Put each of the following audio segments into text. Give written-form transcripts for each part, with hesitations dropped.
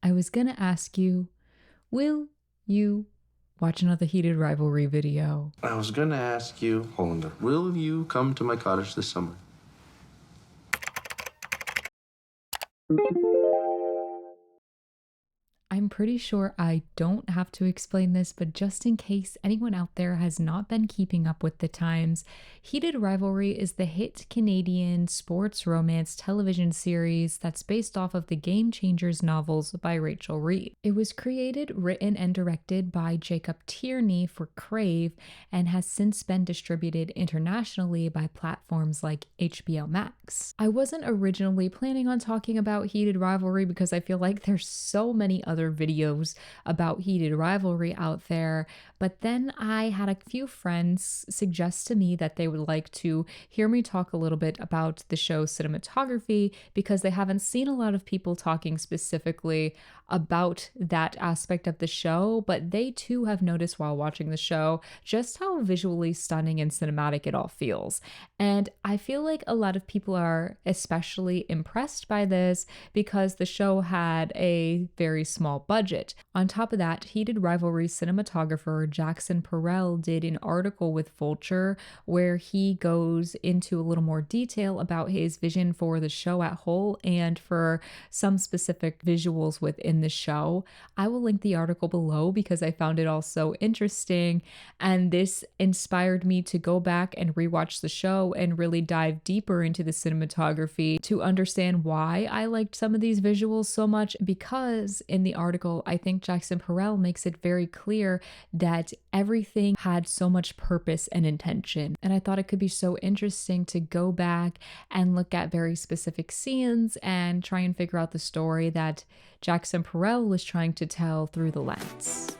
I was gonna ask you, will you watch another heated rivalry video? I was gonna ask you, hold on, will you come to my cottage this summer? I'm pretty sure I don't have to explain this, but just in case anyone out there has not been keeping up with the times, Heated Rivalry is the hit Canadian sports romance television series that's based off of the Game Changers novels by Rachel Reed. It was created, written, and directed by Jacob Tierney for Crave and has since been distributed internationally by platforms like HBO Max. I wasn't originally planning on talking about Heated Rivalry because I feel like there's so many other videos about Heated Rivalry out there, but then I had a few friends suggest to me that they would like to hear me talk a little bit about the show's cinematography because they haven't seen a lot of people talking specifically about that aspect of the show, but they too have noticed while watching the show just how visually stunning and cinematic it all feels. And I feel like a lot of people are especially impressed by this because the show had a very small budget. On top of that, Heated Rivalry cinematographer Jackson Parrell did an article with Vulture where he goes into a little more detail about his vision for the show at whole and for some specific visuals within the show. I will link the article below because I found it all so interesting, and this inspired me to go back and rewatch the show and really dive deeper into the cinematography to understand why I liked some of these visuals so much. Because in the article, I think Jackson Parrell makes it very clear that everything had so much purpose and intention. And I thought it could be so interesting to go back and look at very specific scenes and try and figure out the story that Jackson Parrell was trying to tell through the lens.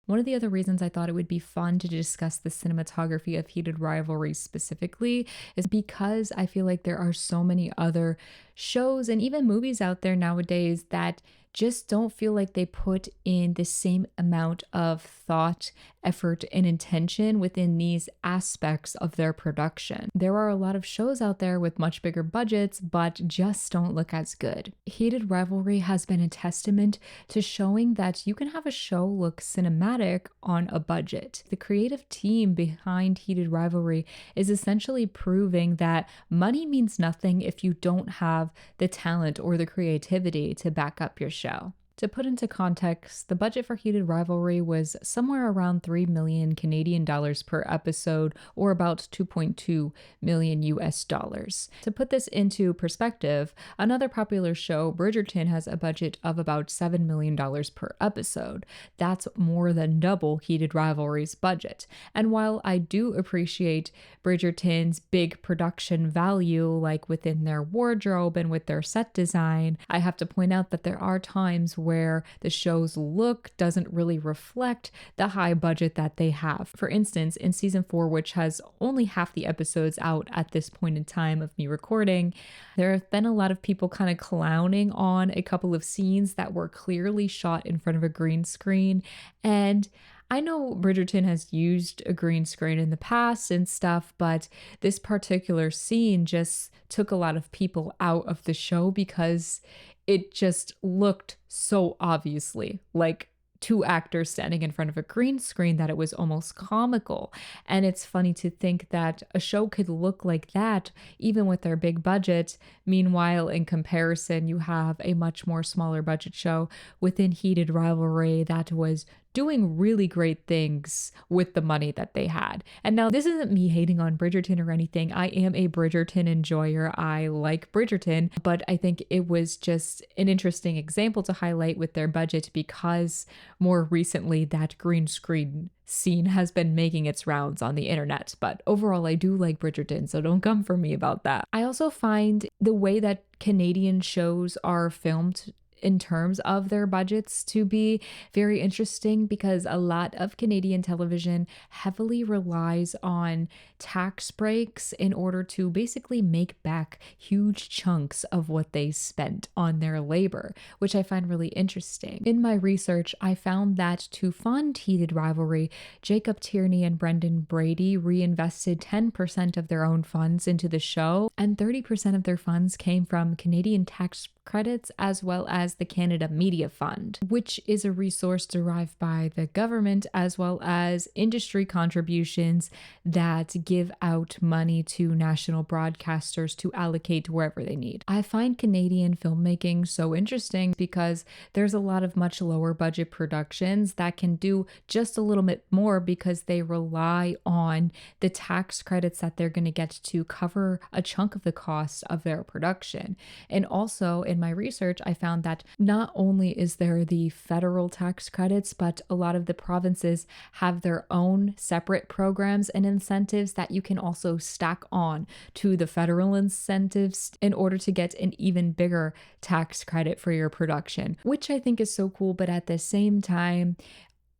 One of the other reasons I thought it would be fun to discuss the cinematography of Heated Rivalry specifically is because I feel like there are so many other shows and even movies out there nowadays that just don't feel like they put in the same amount of thought, effort, and intention within these aspects of their production. There are a lot of shows out there with much bigger budgets, but just don't look as good. Heated Rivalry has been a testament to showing that you can have a show look cinematic on a budget. The creative team behind Heated Rivalry is essentially proving that money means nothing if you don't have the talent or the creativity to back up your show. To put into context, the budget for Heated Rivalry was somewhere around 3 million Canadian dollars per episode, or about 2.2 million US dollars. To put this into perspective, another popular show, Bridgerton, has a budget of about $7 million per episode. That's more than double Heated Rivalry's budget. And while I do appreciate Bridgerton's big production value, like within their wardrobe and with their set design, I have to point out that there are times where the show's look doesn't really reflect the high budget that they have. For instance, in season 4, which has only half the episodes out at this point in time of me recording, there have been a lot of people kind of clowning on a couple of scenes that were clearly shot in front of a green screen. And I know Bridgerton has used a green screen in the past and stuff, but this particular scene just took a lot of people out of the show because it just looked so obviously like two actors standing in front of a green screen that it was almost comical. And it's funny to think that a show could look like that even with their big budget. Meanwhile, in comparison, you have a much more smaller budget show within Heated Rivalry that was doing really great things with the money that they had. And now, this isn't me hating on Bridgerton or anything. I am a Bridgerton enjoyer. I like Bridgerton, but I think it was just an interesting example to highlight with their budget because more recently that green screen scene has been making its rounds on the internet. But overall, I do like Bridgerton, so don't come for me about that. I also find the way that Canadian shows are filmed in terms of their budgets to be very interesting because a lot of Canadian television heavily relies on tax breaks in order to basically make back huge chunks of what they spent on their labor, which I find really interesting. In my research, I found that to fund Heated Rivalry, Jacob Tierney and Brendan Brady reinvested 10% of their own funds into the show, and 30% of their funds came from Canadian tax credits as well as the Canada Media Fund, which is a resource derived by the government as well as industry contributions that give out money to national broadcasters to allocate wherever they need. I find Canadian filmmaking so interesting because there's a lot of much lower budget productions that can do just a little bit more because they rely on the tax credits that they're going to get to cover a chunk of the cost of their production. And also in my research, I found that not only is there the federal tax credits, but a lot of the provinces have their own separate programs and incentives that you can also stack on to the federal incentives in order to get an even bigger tax credit for your production, which I think is so cool. But at the same time,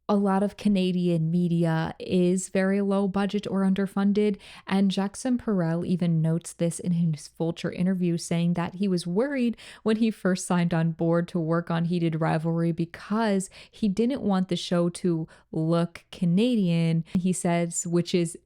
a lot of Canadian media is very low budget or underfunded, and Jackson Parrell even notes this in his Vulture interview, saying that he was worried when he first signed on board to work on Heated Rivalry because he didn't want the show to look Canadian, he says, which is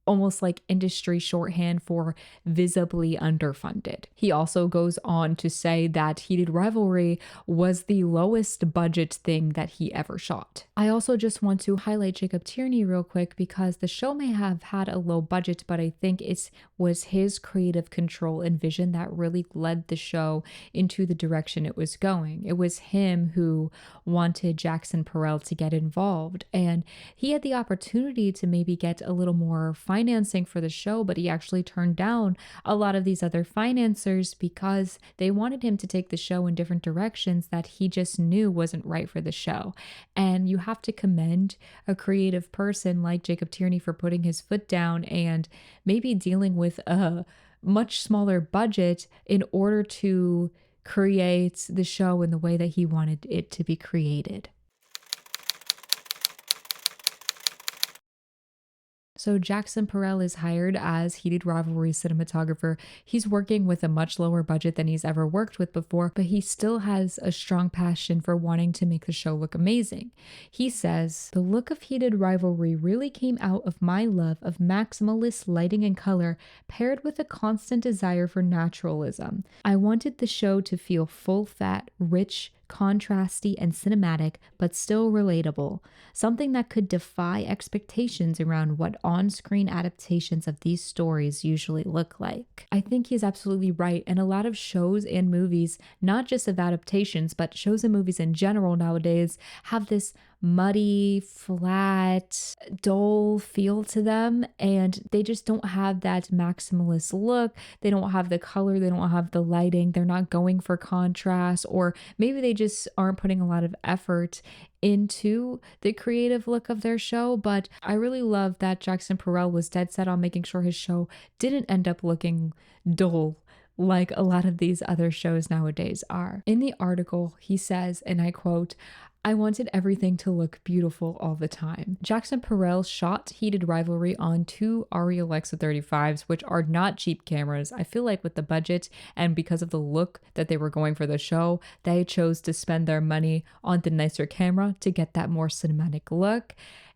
almost like industry shorthand for visibly underfunded. He also goes on to say that Heated Rivalry was the lowest budget thing that he ever shot. I also just want to highlight Jacob Tierney real quick because the show may have had a low budget, but I think it was his creative control and vision that really led the show into the direction it was going. It was him who wanted Jackson Parrell to get involved, and he had the opportunity to maybe get a little more financing for the show, but he actually turned down a lot of these other financiers because they wanted him to take the show in different directions that he just knew wasn't right for the show. And you have to commend a creative person like Jacob Tierney for putting his foot down and maybe dealing with a much smaller budget in order to create the show in the way that he wanted it to be created. So Jackson Parrell is hired as Heated Rivalry cinematographer. He's working with a much lower budget than he's ever worked with before, but he still has a strong passion for wanting to make the show look amazing. He says, "The look of Heated Rivalry really came out of my love of maximalist lighting and color paired with a constant desire for naturalism. I wanted the show to feel full fat, rich, contrasty, and cinematic, but still relatable, something that could defy expectations around what on screen adaptations of these stories usually look like." I think he's absolutely right, and a lot of shows and movies, not just of adaptations, but shows and movies in general nowadays, have this muddy, flat, dull feel to them, and they just don't have that maximalist look. They don't have the color, they don't have the lighting, they're not going for contrast, or maybe they just aren't putting a lot of effort into the creative look of their show. But I really love that Jackson Parrell was dead set on making sure his show didn't end up looking dull like a lot of these other shows nowadays are. In the article, he says, and I quote, "I wanted everything to look beautiful all the time." Jackson Parrell shot Heated Rivalry on two Arri Alexa 35s, which are not cheap cameras. I feel like with the budget and because of the look that they were going for the show, they chose to spend their money on the nicer camera to get that more cinematic look.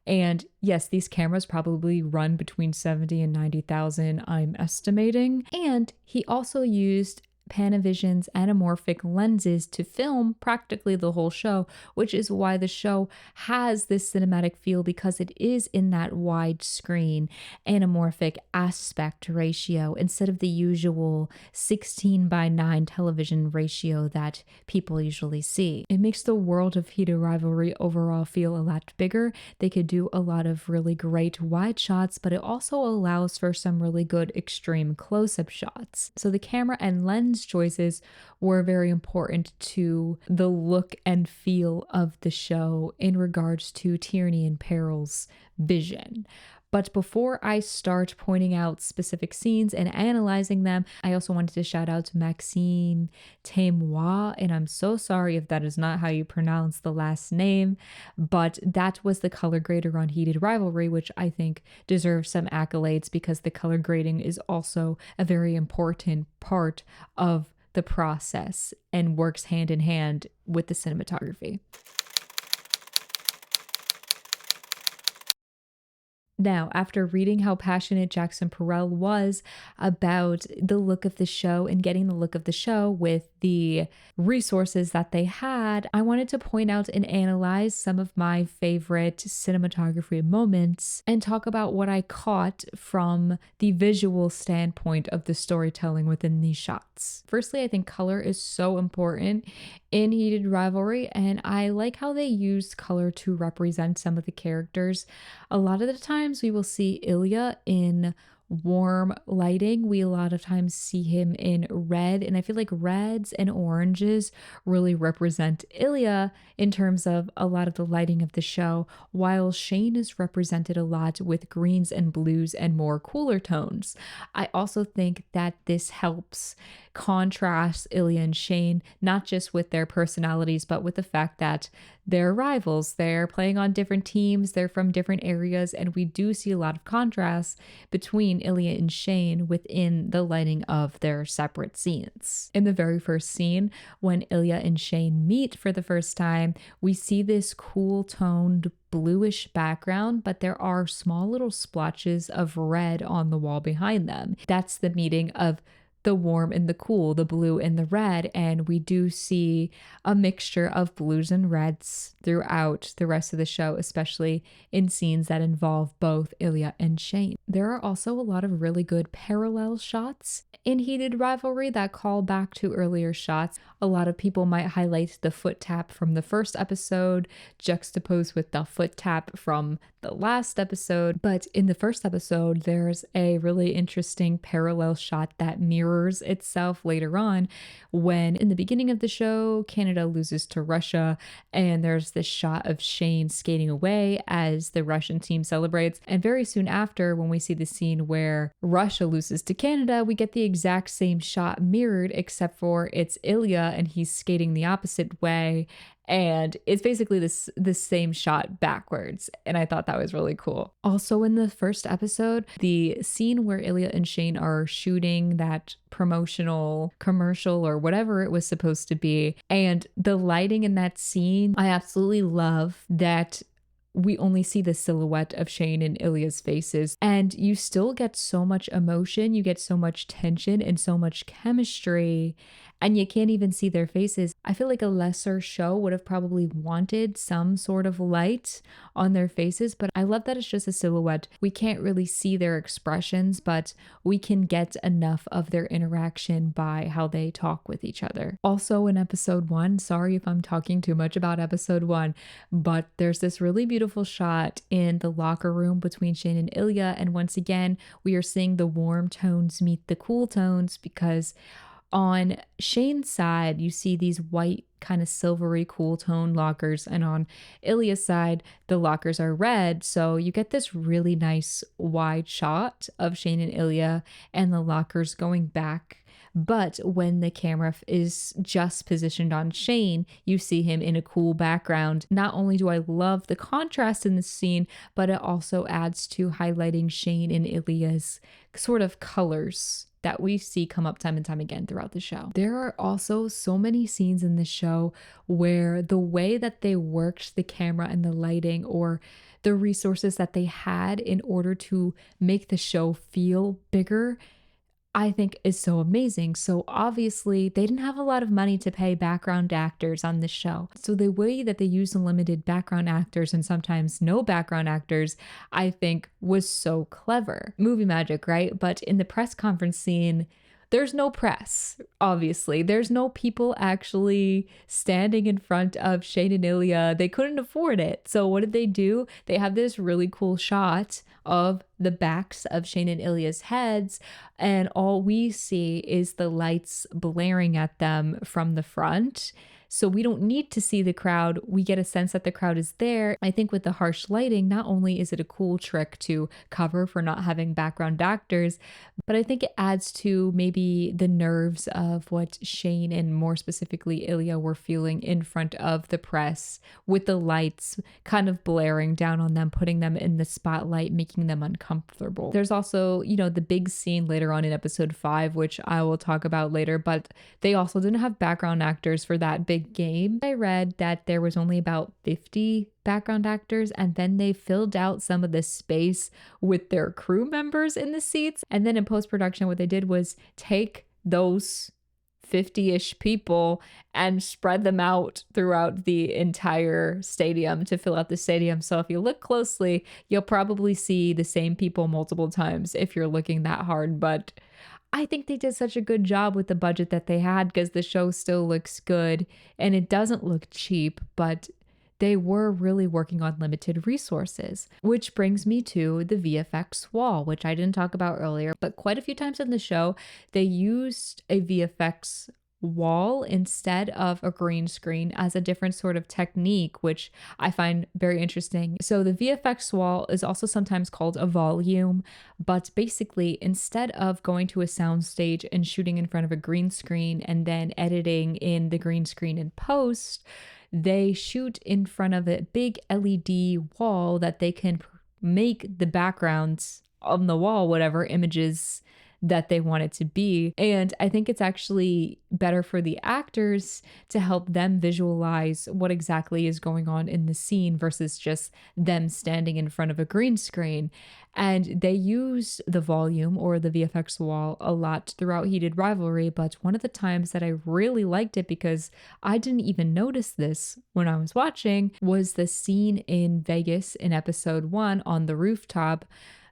And yes, these cameras probably run between 70 and 90,000, I'm estimating. And he also used Panavision's anamorphic lenses to film practically the whole show, which is why the show has this cinematic feel because it is in that widescreen anamorphic aspect ratio instead of the usual 16:9 television ratio that people usually see. It makes the world of Heated Rivalry overall feel a lot bigger. They could do a lot of really great wide shots, but it also allows for some really good extreme close-up shots. So the camera and lens choices were very important to the look and feel of the show in regards to Tierney and Parrell's vision. But before I start pointing out specific scenes and analyzing them, I also wanted to shout out to Maxine Tamois, and I'm so sorry if that is not how you pronounce the last name, but that was the color grader on Heated Rivalry, which I think deserves some accolades because the color grading is also a very important part of the process and works hand in hand with the cinematography. Now, after reading how passionate Jackson Parrell was about the look of the show and getting the look of the show with the resources that they had, I wanted to point out and analyze some of my favorite cinematography moments and talk about what I caught from the visual standpoint of the storytelling within these shots. Firstly, I think color is so important in Heated Rivalry, and I like how they used color to represent some of the characters. A lot of the times we will see Ilya in warm lighting. We a lot of times see him in red, and I feel like reds and oranges really represent Ilya in terms of a lot of the lighting of the show, while Shane is represented a lot with greens and blues and more cooler tones. I also think that this helps contrast Ilya and Shane, not just with their personalities, but with the fact that they're rivals. They're playing on different teams, they're from different areas, and we do see a lot of contrast between Ilya and Shane within the lighting of their separate scenes. In the very first scene, when Ilya and Shane meet for the first time, we see this cool toned bluish background, but there are small little splotches of red on the wall behind them. That's the meeting of the warm and the cool, the blue and the red. And we do see a mixture of blues and reds throughout the rest of the show, especially in scenes that involve both Ilya and Shane. There are also a lot of really good parallel shots in Heated Rivalry that call back to earlier shots. A lot of people might highlight the foot tap from the first episode, juxtaposed with the foot tap from the last episode. But in the first episode, there's a really interesting parallel shot that mirrors itself later on when, in the beginning of the show, Canada loses to Russia, and there's this shot of Shane skating away as the Russian team celebrates. And very soon after, when we see the scene where Russia loses to Canada, we get the exact same shot mirrored, except for it's Ilya and he's skating the opposite way, and it's basically this same shot backwards, and I thought that was really cool. Also, in the first episode, the scene where Ilya and Shane are shooting that promotional commercial or whatever it was supposed to be, and the lighting in that scene, I absolutely love that we only see the silhouette of Shane and Ilya's faces, and you still get so much emotion, you get so much tension and so much chemistry, and you can't even see their faces. I feel like a lesser show would have probably wanted some sort of light on their faces, but I love that it's just a silhouette. We can't really see their expressions, but we can get enough of their interaction by how they talk with each other. Also, in episode 1, sorry if I'm talking too much about episode 1, but there's this really beautiful shot in the locker room between Shane and Ilya, and once again, we are seeing the warm tones meet the cool tones because on Shane's side, you see these white, kind of silvery, cool tone lockers, and on Ilya's side, the lockers are red. So you get this really nice wide shot of Shane and Ilya and the lockers going back. But when the camera is just positioned on Shane, you see him in a cool background. Not only do I love the contrast in this scene, but it also adds to highlighting Shane and Ilya's sort of colors that we see come up time and time again throughout the show. There are also so many scenes in the show where the way that they worked the camera and the lighting, or the resources that they had in order to make the show feel bigger, I think is so amazing. So obviously, they didn't have a lot of money to pay background actors on this show. So the way that they used limited background actors and sometimes no background actors, I think was so clever. Movie magic, right? But in the press conference scene, there's no press, obviously. There's no people actually standing in front of Shane and Ilya. They couldn't afford it. So what did they do? They have this really cool shot of the backs of Shane and Ilya's heads, and all we see is the lights blaring at them from the front. So we don't need to see the crowd. We get a sense that the crowd is there. I think with the harsh lighting, not only is it a cool trick to cover for not having background actors, but I think it adds to maybe the nerves of what Shane and more specifically Ilya were feeling in front of the press with the lights kind of blaring down on them, putting them in the spotlight, making them uncomfortable. There's also, the big scene later on in episode 5, which I will talk about later, but they also didn't have background actors for that big game. I read that there was only about 50 background actors, and then they filled out some of the space with their crew members in the seats. And then in post production, what they did was take those 50-ish people and spread them out throughout the entire stadium to fill out the stadium. So if you look closely, you'll probably see the same people multiple times if you're looking that hard. But I think they did such a good job with the budget that they had because the show still looks good and it doesn't look cheap, but they were really working on limited resources, which brings me to the VFX wall, which I didn't talk about earlier, but quite a few times in the show, they used a VFX wall instead of a green screen as a different sort of technique, which I find very interesting. So the VFX wall is also sometimes called a volume, but basically instead of going to a soundstage and shooting in front of a green screen and then editing in the green screen in post, they shoot in front of a big LED wall that they can make the backgrounds on the wall, whatever images that they want it to be. And I think it's actually better for the actors to help them visualize what exactly is going on in the scene versus just them standing in front of a green screen. And they use the volume or the VFX wall a lot throughout Heated Rivalry. But one of the times that I really liked it, because I didn't even notice this when I was watching, was the scene in Vegas in episode 1 on the rooftop.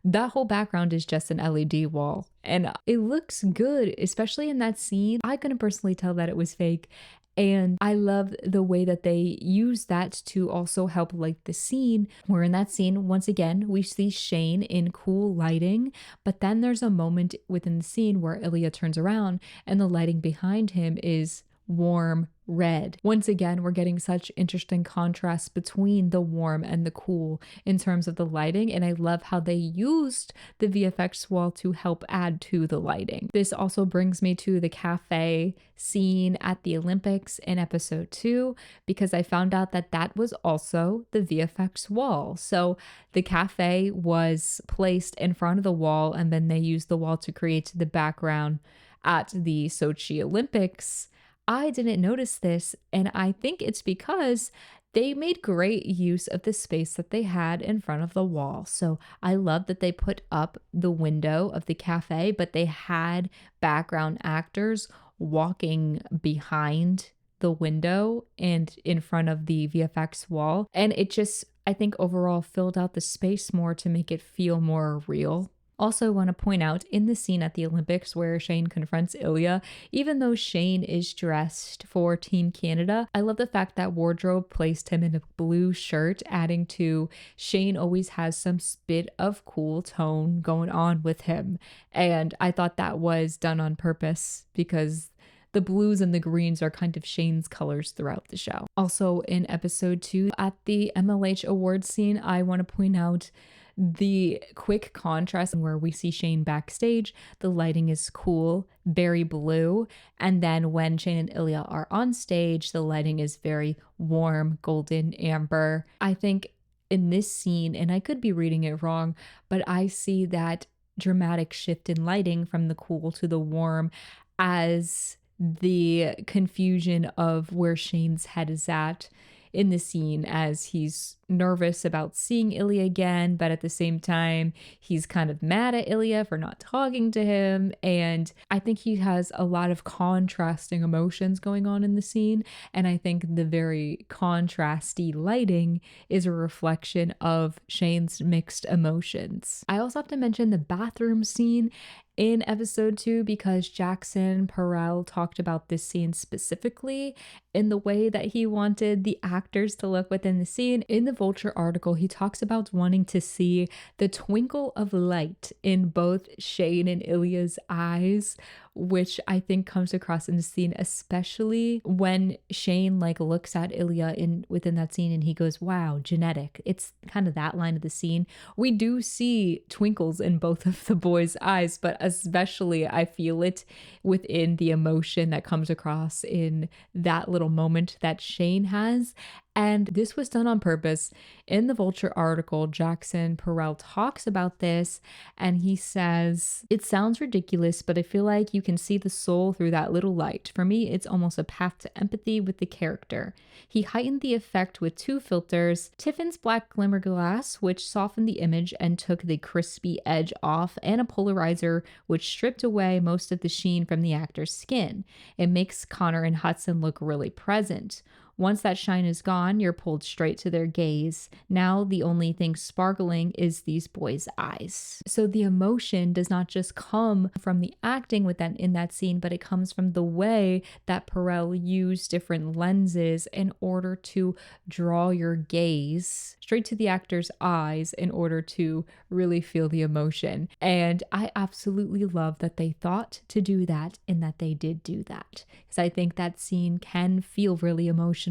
That whole background is just an LED wall and it looks good, especially in that scene. I couldn't personally tell that it was fake. And I love the way that they use that to also help light the scene. Where in that scene, once again, we see Shane in cool lighting, but then there's a moment within the scene where Ilya turns around and the lighting behind him is warm red. Once again, we're getting such interesting contrasts between the warm and the cool in terms of the lighting, and I love how they used the VFX wall to help add to the lighting. This also brings me to the cafe scene at the Olympics in episode 2, because I found out that that was also the VFX wall. So the cafe was placed in front of the wall, and then they used the wall to create the background at the Sochi Olympics. I didn't notice this, and I think it's because they made great use of the space that they had in front of the wall. So I love that they put up the window of the cafe, but they had background actors walking behind the window and in front of the VFX wall. And it just, I think, overall filled out the space more to make it feel more real. Also, want to point out in the scene at the Olympics where Shane confronts Ilya, even though Shane is dressed for Team Canada, I love the fact that wardrobe placed him in a blue shirt, adding to Shane always has some bit of cool tone going on with him. And I thought that was done on purpose because the blues and the greens are kind of Shane's colors throughout the show. Also, in episode 2, at the MLH awards scene, I want to point out the quick contrast where we see Shane backstage. The lighting is cool, very blue. And then when Shane and Ilya are on stage, the lighting is very warm, golden, amber. I think in this scene, and I could be reading it wrong, but I see that dramatic shift in lighting from the cool to the warm as the confusion of where Shane's head is at in the scene, as he's nervous about seeing Ilya again, but at the same time, he's kind of mad at Ilya for not talking to him. And I think he has a lot of contrasting emotions going on in the scene. And I think the very contrasty lighting is a reflection of Shane's mixed emotions. I also have to mention the bathroom scene in episode 2 because Jackson Parrell talked about this scene specifically in the way that he wanted the actors to look within the scene. In the Vulture article, he talks about wanting to see the twinkle of light in both Shane and Ilya's eyes which I think comes across in the scene, especially when Shane like looks at Ilya in within that scene and he goes, "Wow, genetic." It's kind of that line of the scene. We do see twinkles in both of the boys' eyes, but especially I feel it within the emotion that comes across in that little moment that Shane has. And this was done on purpose. In the Vulture article, Jackson Parrell talks about this and he says, "It sounds ridiculous, but I feel like you can see the soul through that little light. For me, it's almost a path to empathy with the character." He heightened the effect with two filters: Tiffin's black glimmer glass, which softened the image and took the crispy edge off, and a polarizer, which stripped away most of the sheen from the actor's skin. It makes Connor and Hudson look really present. Once that shine is gone, you're pulled straight to their gaze. Now the only thing sparkling is these boys' eyes. So the emotion does not just come from the acting with that in that scene, but it comes from the way that Perel used different lenses in order to draw your gaze straight to the actor's eyes in order to really feel the emotion. And I absolutely love that they thought to do that and that they did do that. Because I think that scene can feel really emotional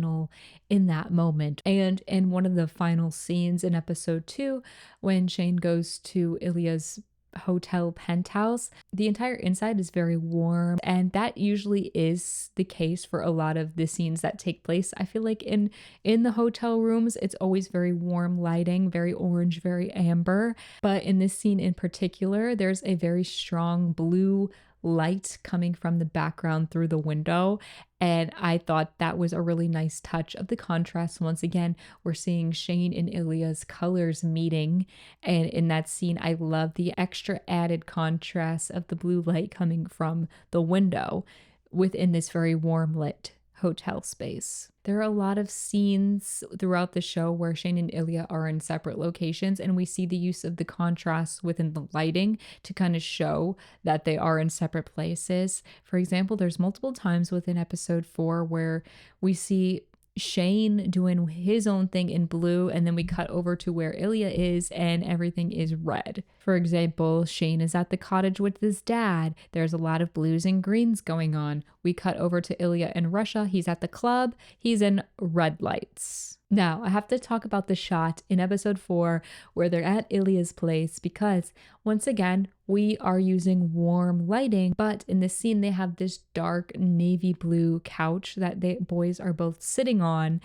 in that moment. And in one of the final scenes in episode 2, when Shane goes to Ilya's hotel penthouse, the entire inside is very warm, and that usually is the case for a lot of the scenes that take place. I feel like in the hotel rooms it's always very warm lighting, very orange, very amber, but in this scene in particular there's a very strong blue light coming from the background through the window. And I thought that was a really nice touch of the contrast. Once again, we're seeing Shane and Ilya's colors meeting. And in that scene, I love the extra added contrast of the blue light coming from the window within this very warm lit hotel space. There are a lot of scenes throughout the show where Shane and Ilya are in separate locations, and we see the use of the contrast within the lighting to kind of show that they are in separate places. For example, there's multiple times within episode 4 where we see Shane doing his own thing in blue, and then we cut over to where Ilya is and everything is red. For example, Shane is at the cottage with his dad. There's a lot of blues and greens going on. We cut over to Ilya in Russia. He's at the club. He's in red lights. Now, I have to talk about the shot in episode 4 where they're at Ilya's place because, once again, we are using warm lighting, but in this scene, they have this dark navy blue couch that the boys are both sitting on.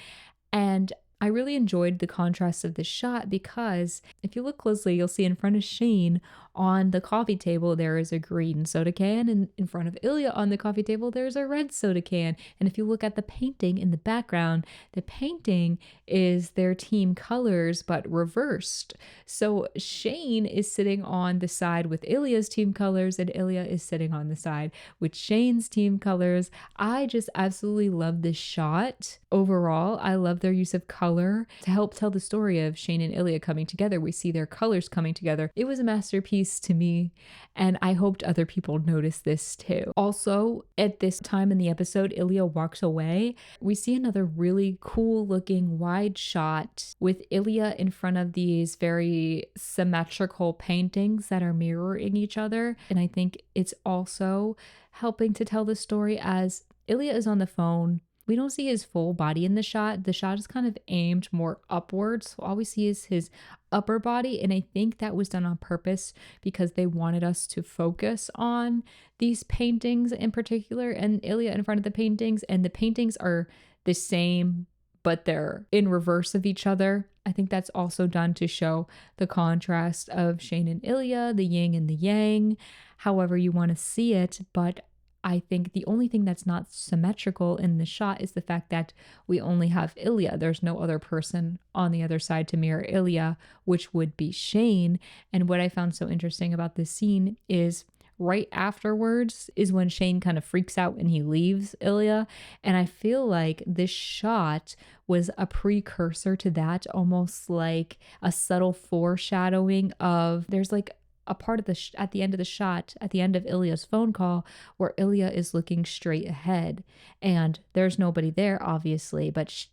And I really enjoyed the contrast of this shot because if you look closely, you'll see in front of Shane on the coffee table, there is a green soda can, and in front of Ilya on the coffee table, there's a red soda can. And if you look at the painting in the background, the painting is their team colors but reversed. So Shane is sitting on the side with Ilya's team colors, and Ilya is sitting on the side with Shane's team colors. I just absolutely love this shot. Overall, I love their use of color to help tell the story of Shane and Ilya coming together. We see their colors coming together. It was a masterpiece to me, and I hoped other people noticed this too. Also, at this time in the episode, Ilya walks away. We see another really cool looking wide shot with Ilya in front of these very symmetrical paintings that are mirroring each other. And I think it's also helping to tell the story as Ilya is on the phone. We don't see his full body in the shot. The shot is kind of aimed more upwards. So all we see is his upper body. And I think that was done on purpose because they wanted us to focus on these paintings in particular and Ilya in front of the paintings. And the paintings are the same, but they're in reverse of each other. I think that's also done to show the contrast of Shane and Ilya, the yin and the yang, however you want to see it. But I think the only thing that's not symmetrical in the shot is the fact that we only have Ilya. There's no other person on the other side to mirror Ilya, which would be Shane. And what I found so interesting about this scene is right afterwards is when Shane kind of freaks out and he leaves Ilya. And I feel like this shot was a precursor to that, almost like a subtle foreshadowing of there's like a part of at the end of the shot, at the end of Ilya's phone call, where Ilya is looking straight ahead, and there's nobody there, obviously. But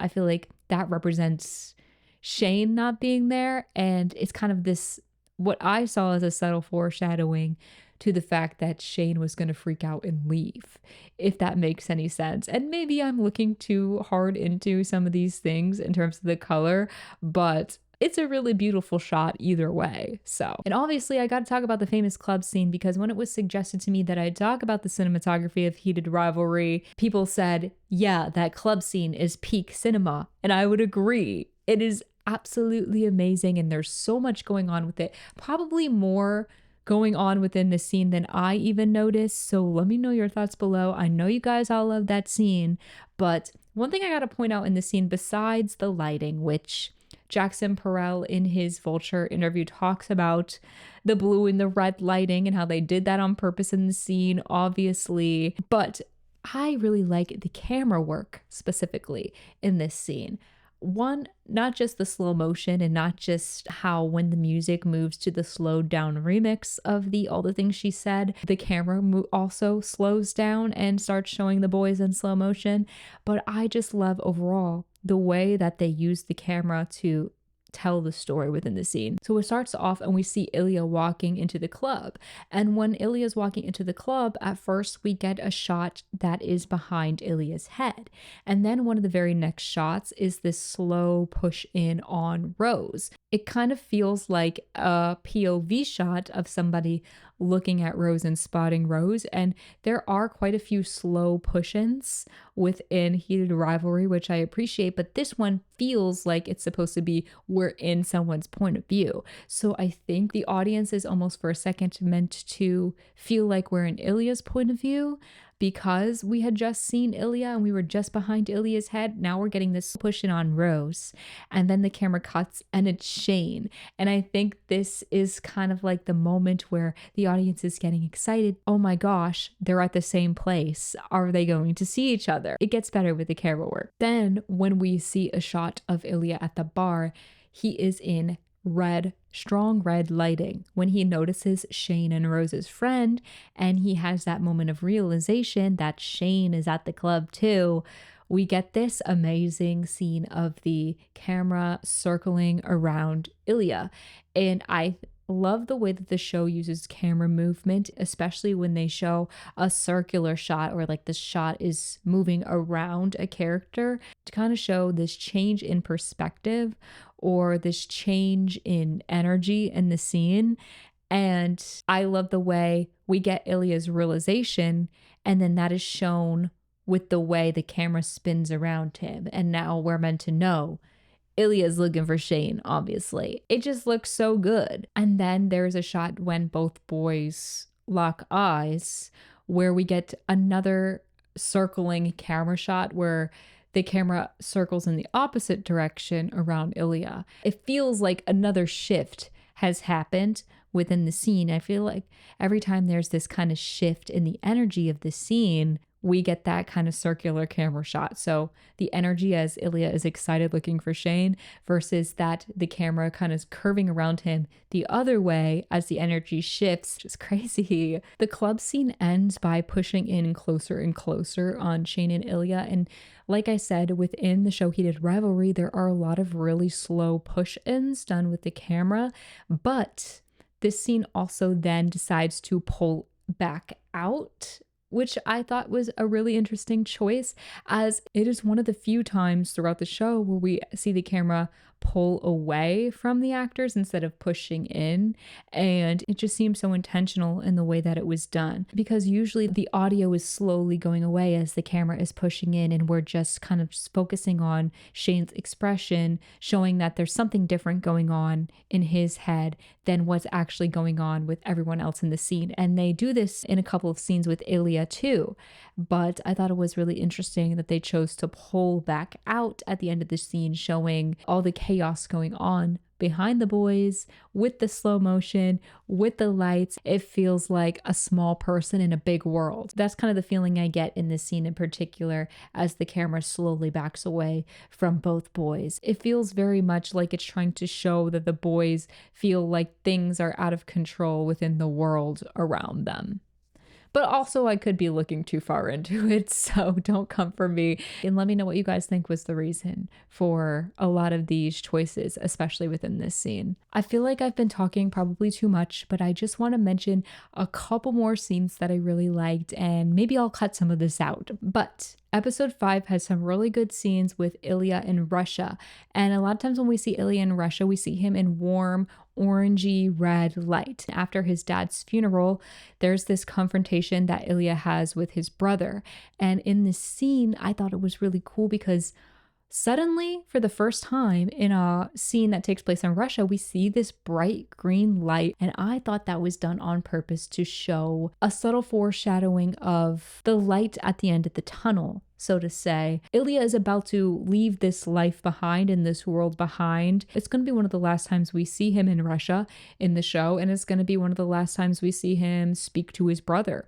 I feel like that represents Shane not being there, and it's kind of this what I saw as a subtle foreshadowing to the fact that Shane was going to freak out and leave, if that makes any sense. And maybe I'm looking too hard into some of these things in terms of the color, but it's a really beautiful shot either way. So, and obviously, I got to talk about the famous club scene because when it was suggested to me that I talk about the cinematography of Heated Rivalry, people said, yeah, that club scene is peak cinema. And I would agree. It is absolutely amazing. And there's so much going on with it, probably more going on within the scene than I even noticed. So let me know your thoughts below. I know you guys all love that scene, but one thing I got to point out in the scene, besides the lighting, which Jackson Parrell in his Vulture interview talks about the blue and the red lighting and how they did that on purpose in the scene, obviously. But I really like the camera work specifically in this scene. One, not just the slow motion and not just how when the music moves to the slowed down remix of the All the Things She Said, the camera also slows down and starts showing the boys in slow motion. But I just love overall the way that they use the camera to tell the story within the scene. So it starts off and we see Ilya walking into the club. And when Ilya's walking into the club, at first we get a shot that is behind Ilya's head. And then one of the very next shots is this slow push in on Rose. It kind of feels like a POV shot of somebody looking at Rose and spotting Rose. And there are quite a few slow push ins within Heated Rivalry, which I appreciate. But this one feels like it's supposed to be we're in someone's point of view. So I think the audience is almost for a second meant to feel like we're in Ilya's point of view because we had just seen Ilya and we were just behind Ilya's head. Now we're getting this push in on Rose. And then the camera cuts and it's Shane. And I think this is kind of like the moment where the audience is getting excited. Oh my gosh, they're at the same place. Are they going to see each other? It gets better with the camera work. Then when we see a shot of Ilya at the bar, he is in red, strong red lighting when he notices Shane and Rose's friend, and he has that moment of realization that Shane is at the club too. We get this amazing scene of the camera circling around Ilya, and I love the way that the show uses camera movement, especially when they show a circular shot or like the shot is moving around a character to kind of show this change in perspective or this change in energy in the scene. And I love the way we get Ilya's realization, and then that is shown with the way the camera spins around him. And now we're meant to know Ilya's looking for Shane, obviously. It just looks so good. And then there's a shot when both boys lock eyes where we get another circling camera shot where the camera circles in the opposite direction around Ilya. It feels like another shift has happened within the scene. I feel like every time there's this kind of shift in the energy of the scene, we get that kind of circular camera shot. So the energy as Ilya is excited looking for Shane versus that the camera kind of curving around him the other way as the energy shifts, just crazy. The club scene ends by pushing in closer and closer on Shane and Ilya. And like I said, within the show Heated Rivalry, there are a lot of really slow push-ins done with the camera, but this scene also then decides to pull back out, which I thought was a really interesting choice, as it is one of the few times throughout the show where we see the camera pull away from the actors instead of pushing in. And it just seems so intentional in the way that it was done, because usually the audio is slowly going away as the camera is pushing in, and we're just kind of just focusing on Shane's expression, showing that there's something different going on in his head than what's actually going on with everyone else in the scene. And they do this in a couple of scenes with Ilya too. But I thought it was really interesting that they chose to pull back out at the end of the scene, showing all the chaos going on behind the boys with the slow motion, with the lights. It feels like a small person in a big world. That's kind of the feeling I get in this scene in particular as the camera slowly backs away from both boys. It feels very much like it's trying to show that the boys feel like things are out of control within the world around them. But also, I could be looking too far into it, so don't come for me. And let me know what you guys think was the reason for a lot of these choices, especially within this scene. I feel like I've been talking probably too much, but I just want to mention a couple more scenes that I really liked, and maybe I'll cut some of this out. But episode 5 has some really good scenes with Ilya in Russia. And a lot of times when we see Ilya in Russia, we see him in warm, orangey red light. After his dad's funeral, there's this confrontation that Ilya has with his brother. And in this scene, I thought it was really cool because suddenly, for the first time in a scene that takes place in Russia, we see this bright green light, and I thought that was done on purpose to show a subtle foreshadowing of the light at the end of the tunnel, so to say. Ilya is about to leave this life behind and this world behind. It's going to be one of the last times we see him in Russia in the show, and it's going to be one of the last times we see him speak to his brother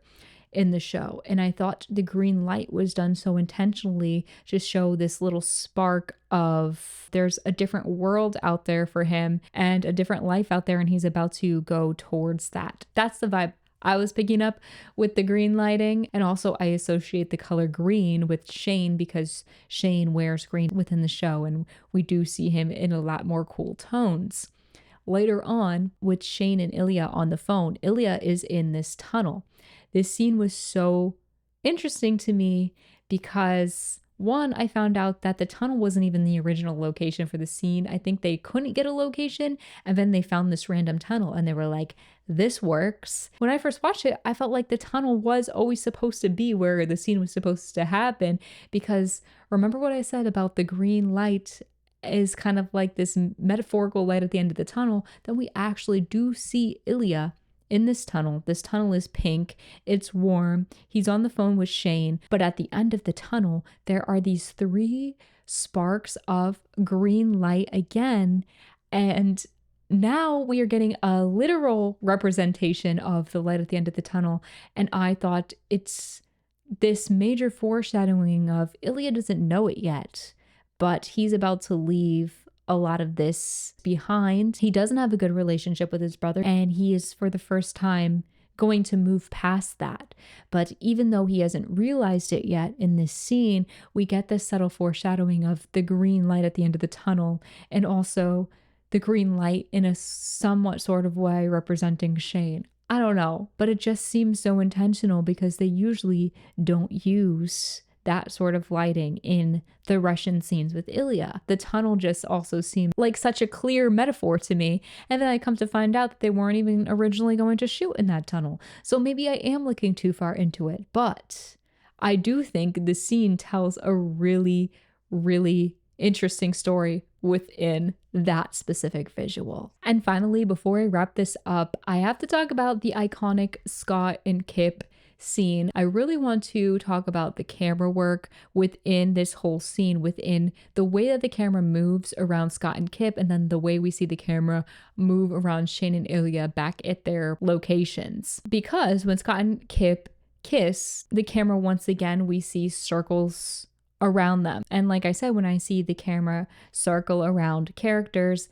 in the show. And I thought the green light was done so intentionally to show this little spark of there's a different world out there for him and a different life out there, and he's about to go towards that. That's the vibe I was picking up with the green lighting. And also, I associate the color green with Shane because Shane wears green within the show, and we do see him in a lot more cool tones. Later on, with Shane and Ilya on the phone, Ilya is in this tunnel. This scene was so interesting to me because, one, I found out that the tunnel wasn't even the original location for the scene. I think they couldn't get a location, and then they found this random tunnel and they were like, this works. When I first watched it, I felt like the tunnel was always supposed to be where the scene was supposed to happen, because remember what I said about the green light is kind of like this metaphorical light at the end of the tunnel. Then we actually do see Ilya in this tunnel. This tunnel is pink, it's warm, he's on the phone with Shane, but at the end of the tunnel, there are these 3 sparks of green light again, and now we are getting a literal representation of the light at the end of the tunnel, and I thought it's this major foreshadowing of Ilya doesn't know it yet, but he's about to leave a lot of this behind. He doesn't have a good relationship with his brother, and he is for the first time going to move past that. But even though he hasn't realized it yet in this scene, we get this subtle foreshadowing of the green light at the end of the tunnel, and also the green light in a somewhat sort of way representing Shane. I don't know, but it just seems so intentional because they usually don't use that sort of lighting in the Russian scenes with Ilya. The tunnel just also seemed like such a clear metaphor to me. And then I come to find out that they weren't even originally going to shoot in that tunnel. So maybe I am looking too far into it. But I do think the scene tells a really, really interesting story within that specific visual. And finally, before I wrap this up, I have to talk about the iconic Scott and Kip scene. I really want to talk about the camera work within this whole scene, within the way that the camera moves around Scott and Kip, and then the way we see the camera move around Shane and Ilya back at their locations. Because when Scott and Kip kiss, the camera once again, we see circles around them. And like I said, when I see the camera circle around characters,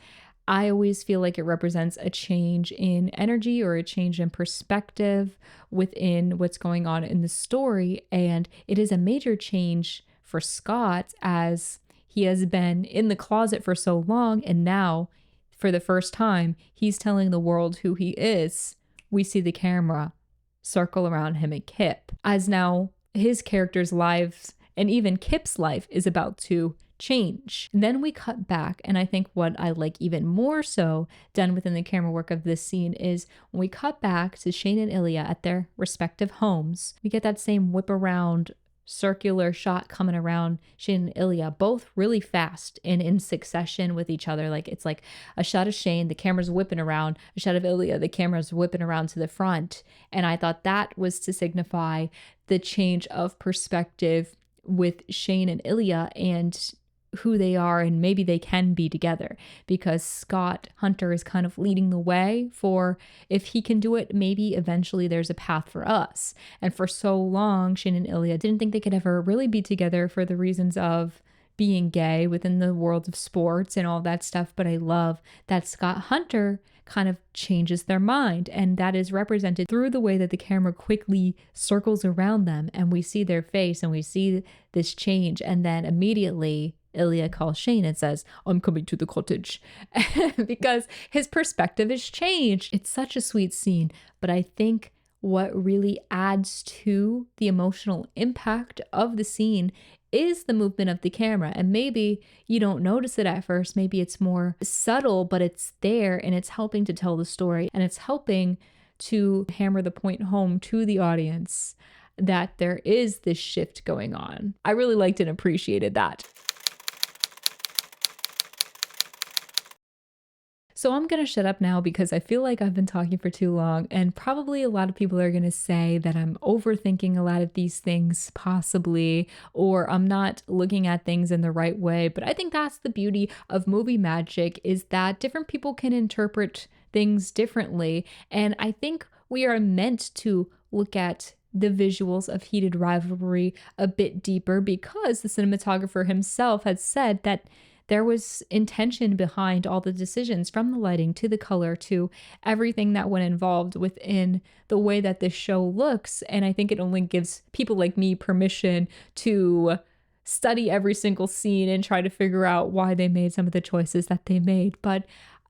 I always feel like it represents a change in energy or a change in perspective within what's going on in the story. And it is a major change for Scott as he has been in the closet for so long. And now, for the first time, he's telling the world who he is. We see the camera circle around him and Kip, as now his character's lives and even Kip's life is about to change. And then we cut back, and I think what I like even more so done within the camera work of this scene is when we cut back to Shane and Ilya at their respective homes, we get that same whip around circular shot coming around Shane and Ilya, both really fast and in succession with each other. Like it's like a shot of Shane, the camera's whipping around, a shot of Ilya, the camera's whipping around to the front. And I thought that was to signify the change of perspective with Shane and Ilya and who they are, and maybe they can be together, because Scott Hunter is kind of leading the way for, if he can do it, maybe eventually there's a path for us. And for so long, Shane and Ilya didn't think they could ever really be together for the reasons of being gay within the world of sports and all that stuff, but I love that Scott Hunter kind of changes their mind. And that is represented through the way that the camera quickly circles around them and we see their face and we see this change. And then immediately Ilya calls Shane and says, I'm coming to the cottage because his perspective has changed. It's such a sweet scene, but I think what really adds to the emotional impact of the scene is the movement of the camera. And maybe you don't notice it at first. Maybe it's more subtle, but it's there and it's helping to tell the story and it's helping to hammer the point home to the audience that there is this shift going on. I really liked and appreciated that. So I'm going to shut up now because I feel like I've been talking for too long, and probably a lot of people are going to say that I'm overthinking a lot of these things, possibly, or I'm not looking at things in the right way. But I think that's the beauty of movie magic is that different people can interpret things differently. And I think we are meant to look at the visuals of Heated Rivalry a bit deeper because the cinematographer himself had said that there was intention behind all the decisions from the lighting to the color to everything that went involved within the way that this show looks. And I think it only gives people like me permission to study every single scene and try to figure out why they made some of the choices that they made. But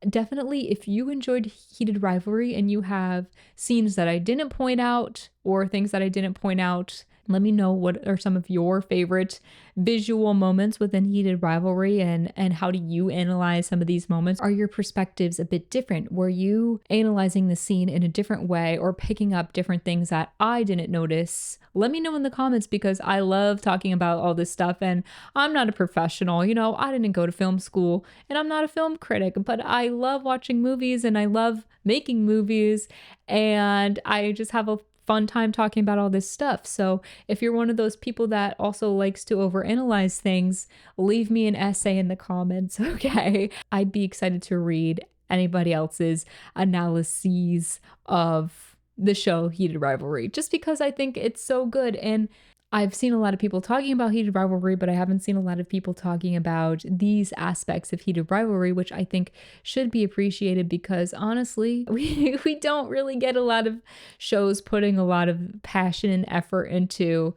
definitely, if you enjoyed Heated Rivalry and you have scenes that I didn't point out or things that I didn't point out, let me know what are some of your favorite visual moments within Heated Rivalry and how do you analyze some of these moments? Are your perspectives a bit different? Were you analyzing the scene in a different way or picking up different things that I didn't notice? Let me know in the comments because I love talking about all this stuff and I'm not a professional. I didn't go to film school and I'm not a film critic, but I love watching movies and I love making movies and I just have a fun time talking about all this stuff. So if you're one of those people that also likes to overanalyze things, leave me an essay in the comments, okay? I'd be excited to read anybody else's analyses of the show Heated Rivalry, just because I think it's so good. And I've seen a lot of people talking about Heated Rivalry, but I haven't seen a lot of people talking about these aspects of Heated Rivalry, which I think should be appreciated because honestly, we don't really get a lot of shows putting a lot of passion and effort into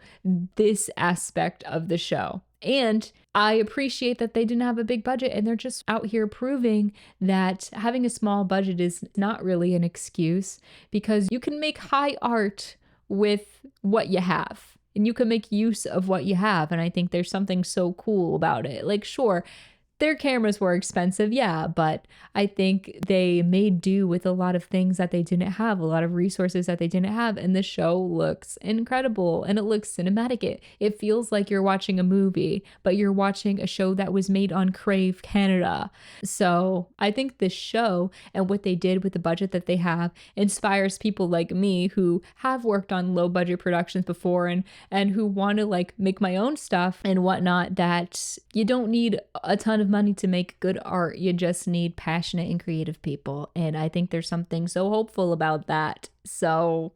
this aspect of the show. And I appreciate that they didn't have a big budget and they're just out here proving that having a small budget is not really an excuse because you can make high art with what you have and you can make use of what you have. And I think there's something so cool about it. Like, sure, their cameras were expensive, yeah, but I think they made do with a lot of things that they didn't have, a lot of resources that they didn't have, and the show looks incredible and it looks cinematic. It feels like you're watching a movie, but you're watching a show that was made on Crave Canada. So I think this show and what they did with the budget that they have inspires people like me who have worked on low budget productions before and who want to like make my own stuff and whatnot, that you don't need a ton of money to make good art. You just need passionate and creative people. And I think there's something so hopeful about that. So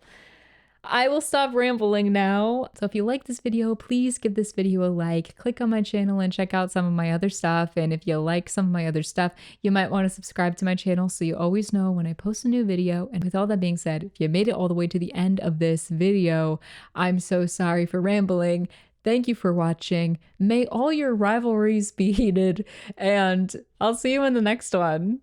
I will stop rambling now. So if you like this video, please give this video a like, click on my channel and check out some of my other stuff. And if you like some of my other stuff, you might want to subscribe to my channel so you always know when I post a new video. And with all that being said, if you made it all the way to the end of this video, I'm so sorry for rambling. Thank you for watching. May all your rivalries be heated, and I'll see you in the next one.